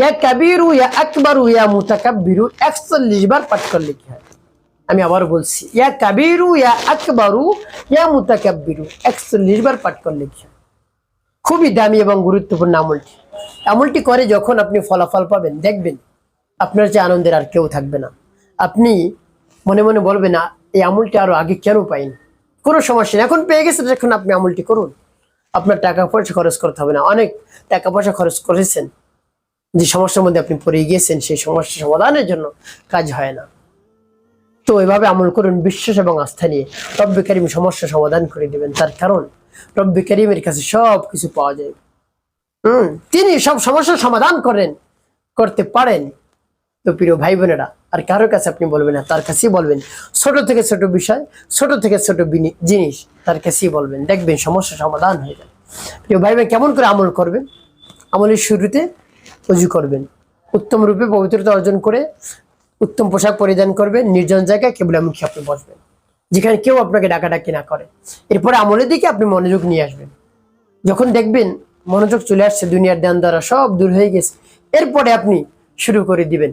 ইয়া কাবীরু ইয়া আকবারু ইয়া মুতাকাব্বিরু 41 বার পাঠ করলে কি হয়? আমি আবার বলছি, ইয়া কাবীরু ইয়া আকবারু ইয়া মুতাকাব্বিরু 41 বার পাঠ করলে কি হয়? খুবই দামি এবং গুরুত্বপূর্ণ আমলটি। আমলটি করে যখন আপনি ফলাফল পাবেন, দেখবেন আপনার যে আনন্দের আর কেউ থাকবে না। আপনি মনে মনে বলবেন না, এই আমলটি আরো আগে কেন পাইনি। কোনো সমস্যা নেই, এখন পেয়ে গেছেন, এখন আপনি আমলটি করুন। আপনার টাকা পয়সা খরচ করতে হবে না। অনেক টাকা পয়সা খরচ করেছেন, যে সমস্যার মধ্যে আপনি পড়ে গিয়েছেন, সেই সমস্যা সমাধানের জন্য কাজ হয় না। তো এভাবে আমল করুন বিশ্বাস এবং আস্থা নিয়ে। রব্বে কারিম সমস্যা সমাধান করে দিবেন, তার কারণ রব্বে কারিমের কাছে সব কিছু পাওয়া যায়। তিনি সব সমস্যার সমাধান করতে পারেন। তো প্রিয় ভাই বোনেরা, আর কারোর কাছে আপনি বলবেন না, তার কাছেই বলবেন। ছোট থেকে ছোট বিষয়, ছোট থেকে ছোট জিনিস তার কাছেই বলবেন, দেখবেন সমস্যা সমাধান হয়ে যাবে। প্রিয় ভাই বোন, কেমন করে আমল করবেন? আমলের শুরুতে ওযু করবেন, উত্তম রূপে পবিত্রতা অর্জন করে উত্তম পোশাক পরিধান করবেন, নির্জন জায়গায় কেবলামুখী আপনি বসবেন, যেখানে কেউ আপনাকে ডাকাডাকি না করে। এরপরে আমলের দিকে আপনি মনোযোগ নিয়ে আসবেন। যখন দেখবেন মনোযোগ চলে আসছে, দুনিয়ার ধ্যান দ্বারা সব দূর হয়ে গেছে, এরপরে আপনি শুরু করে দিবেন।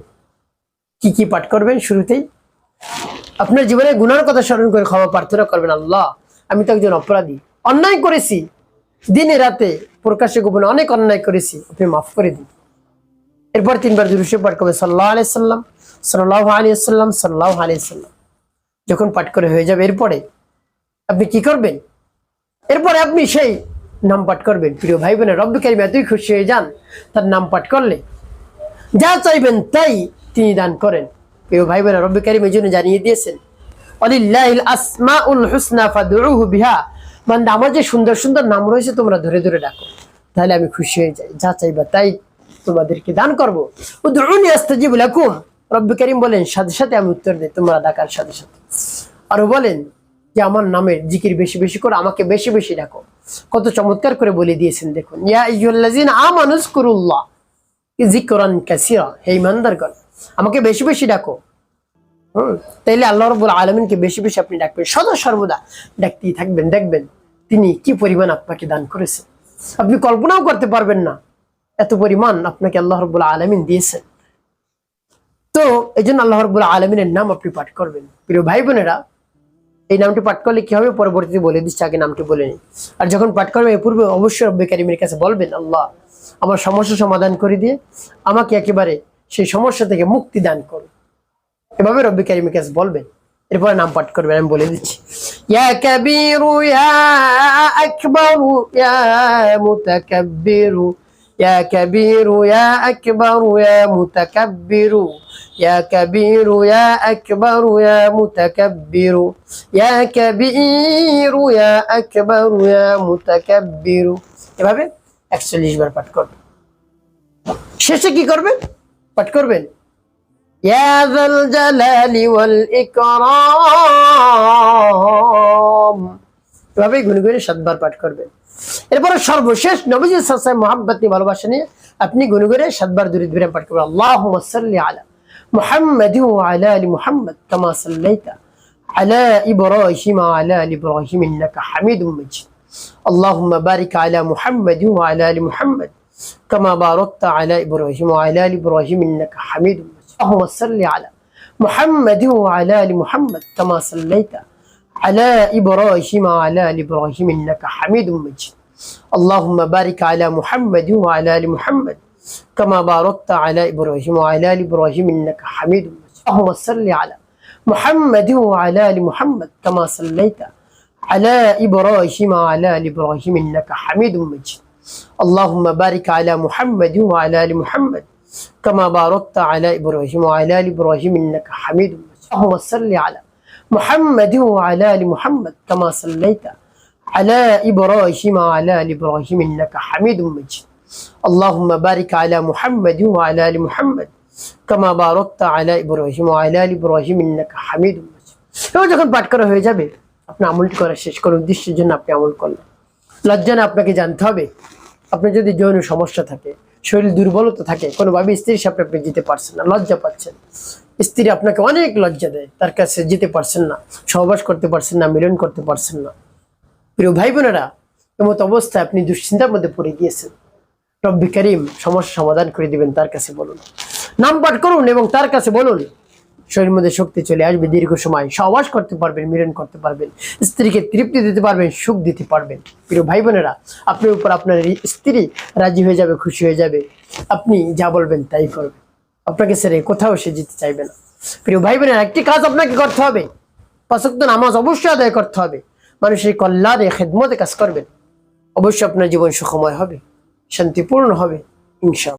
কি কি পাঠ করবেন? শুরুতেই আপনার জীবনে গুনার কথা স্মরণ করে ক্ষমা প্রার্থনা করবেন। আল্লাহ, আমি তো একজন অপরাধী, অন্যায় করেছি, দিনে রাতে প্রকাশ্যে গোপনে অনেক অন্যায় করেছি, আপনি মাফ করে দিন। এরপর 3 বার দুরূদ শরীফ পাঠ করবেন, সাল্লাল্লাহু আলাইহি সাল্লাম, সাল্লাল্লাহু আলাইহি সাল্লাম, সাল্লাল্লাহু আলাইহি সাল্লাম। যখন পাঠ করে হয়ে যাবে, এরপরে আপনি কি করবেন? এরপরে আপনি সেই নাম পাঠ করবেন। প্রিয় ভাই বোনের, রব্বে কারিম এতই খুশি হয়ে যান তার নাম পাঠ করলে, যা চাইবেন তাই তিনি দান করেন। প্রিয় ভাই বোনের, রব্বে কারিম এই জন্য জানিয়ে দিয়েছেন, ওয়ালিল্লাহিল আসমাউল হুসনা ফাদউহু বিহা। বান্দা, আমার যে সুন্দর সুন্দর নাম রয়েছে তোমরা ধরে ধরে ডাকো, তাহলে আমি খুশি হয়ে যাই, যা চাইবা তাই তোমাদেরকে দান করবো। উদউনি আস্তাজিব লাকুম। রব্বে কারিম বলেন, সাথে সাথে আমি উত্তর দিই, তোমরা ডাকার সাথে সাথে। আরো বলেন যে আমার নামের জিকির বেশি বেশি করে, আমাকে বেশি বেশি ডাকো। কত চমৎকার করে বলে দিয়েছেন দেখুন, ইয়া আইয়ুহাল্লাযিনা আমানু যকুরুল্লাহ যিকরান কাসীরা। হে ইমানদারগণ, আমাকে বেশি বেশি ডাকো। তাইলে আল্লাহ রাব্বুল আলামিনকে বেশি বেশি আপনি ডাকবেন, সদা সর্বদা ডাকতেই থাকবেন। দেখবেন তিনি কি পরিমাণ আপনাকে দান করেছেন, আপনি কল্পনাও করতে পারবেন না এত পরিমাণ আপনাকে আল্লাহ রাব্বুল আলামিন দিয়েছেন। তো এই জন্য আল্লাহ রাব্বুল আলামিনের নাম আপনি পাঠ করবেন। প্রিয় ভাই বোনেরা, এই নামটি পাঠ করলে কি হবে পরবর্তীতে বলে দিচ্ছি, আগে নামটি বলে নিই। আর যখন পাঠ করবেন এর পূর্বে অবশ্যই রব্বে কারিমের কাছে বলবেন, আল্লাহ, আমার সমস্যা সমাধান করে দিয়ে আমাকে একেবারে সেই সমস্যা থেকে মুক্তি দান করুন। এভাবে রব্বে কারিমের কাছে বলবেন, এরপরে নাম পাঠ করবেন। আমি বলে দিচ্ছি, ইয়া কাবীরু ইয়া আকবারু ইয়া মুতাকাব্বিরু, ইয়া কাবীরু ইয়া আকবারু ইয়া মুতাকাব্বিরু, ইয়া কাবীরু ইয়া আকবারু ইয়া মুতাকাব্বিরু, ইয়া কাবীরু ইয়া আকবারু ইয়া মুতাকাব্বিরু। এভাবে 41 বার পাঠ করবেন। শেষে কি করবেন? পাঠ করবেন, ইয়া যাল জালালি ওয়াল ইকরাম। এভাবে গুনে গুনে 7 বার পাঠ করবেন। এরপরে সর্বশেষ নবীজি সাল্লাল্লাহু আলাইহি ওয়াসাল্লাম মুহাব্বত নিয়ে, ভালোবাসা নিয়ে আপনি গুনে গুনে 7 বার দুরূদ বিরাম পাঠ করবেন। আল্লাহুম্মা সাল্লি আলা মুহাম্মাদিন ওয়া আলা আলি মুহাম্মাদ কামা সাল্লাইতা আলা ইব্রাহিম ওয়া আলা আলি ইব্রাহিম ইন্নাকা হামিদুম মাজিদ। আল্লাহুম্মা বারিক আলা মুহাম্মাদিন ওয়া আলা আলি মুহাম্মাদ কামা বারাকতা আলা ইব্রাহিম ওয়া আলা আলি ইব্রাহিম ইন্নাকা হামিদুম মাজিদ। اللهم صل على محمد وعلى ال محمد كما صليت على ابراهيم وعلى ال ابراهيم انك حميد مجيد. اللهم بارك على محمد وعلى ال محمد كما باركت على ابراهيم وعلى ال ابراهيم انك حميد مجيد. اللهم صل على محمد وعلى ال محمد كما صليت على ابراهيم وعلى ال ابراهيم انك حميد مجيد. اللهم بارك على محمد وعلى ال محمد كما باركت على إبراهيم وعلى آل إبراهيم إنك حميد مجيد. اللهم صل على محمد وعلى آل محمد كما صليت على إبراهيم وعلى آل إبراهيم إنك حميد مجيد. اللهم بارك على محمد وعلى آل محمد كما باركت على إبراهيم وعلى آل إبراهيم إنك حميد مجيد. এবার যখন পাঠ করা হয়ে যাবে, আপনি আমলটি করা শেষ করার উদ্দেশ্যের জন্য আপনি আমল করলেন। লজ্জা না, আপনাকে জানতে হবে, আপনার যদি যৌন সমস্যা থাকে, শরীর দুর্বলতা থাকে, কোনোভাবে স্ত্রীর সামনে আপনি যেতে পারছেন না, লজ্জা পাচ্ছেন, স্ত্রী আপনাকে অনেক লজ্জা দেয়, তার কাছে যেতে পারছেন না, সহবাস করতে পারছেন না, মিলন করতে পারছেন না। প্রিয় ভাই বোনেরা, এমত অবস্থায় আপনি দুশ্চিন্তার মধ্যে পড়ে গিয়েছেন, রব্বি করিম সমস্যা সমাধান করে দিবেন। তার কাছে বলুন, নাম পাঠ করুন এবং তার কাছে বলুন, শরীরের মধ্যে শক্তি চলে আসবে। দীর্ঘ সময় সহবাস করতে পারবেন, মিলন করতে পারবেন, স্ত্রীকে তৃপ্তি দিতে পারবেন, সুখ দিতে পারবেন। প্রিয় ভাই বোনেরা, আপনার উপর আপনার স্ত্রী রাজি হয়ে যাবে, খুশি হয়ে যাবে। আপনি যা বলবেন তাই করবে, আপনাকে ছেড়ে কোথাও সে যেতে চাইবে না। প্রিয় ভাই বোনেরা, একটি কাজ আপনাকে করতে হবে, 5 ওয়াক্ত নামাজ অবশ্যই আদায় করতে হবে, মানুষের কল্যাণে খেদমতে কাজ করবেন। অবশ্যই আপনার জীবন সুখময় হবে, শান্তিপূর্ণ হবে ইনশাআল্লাহ।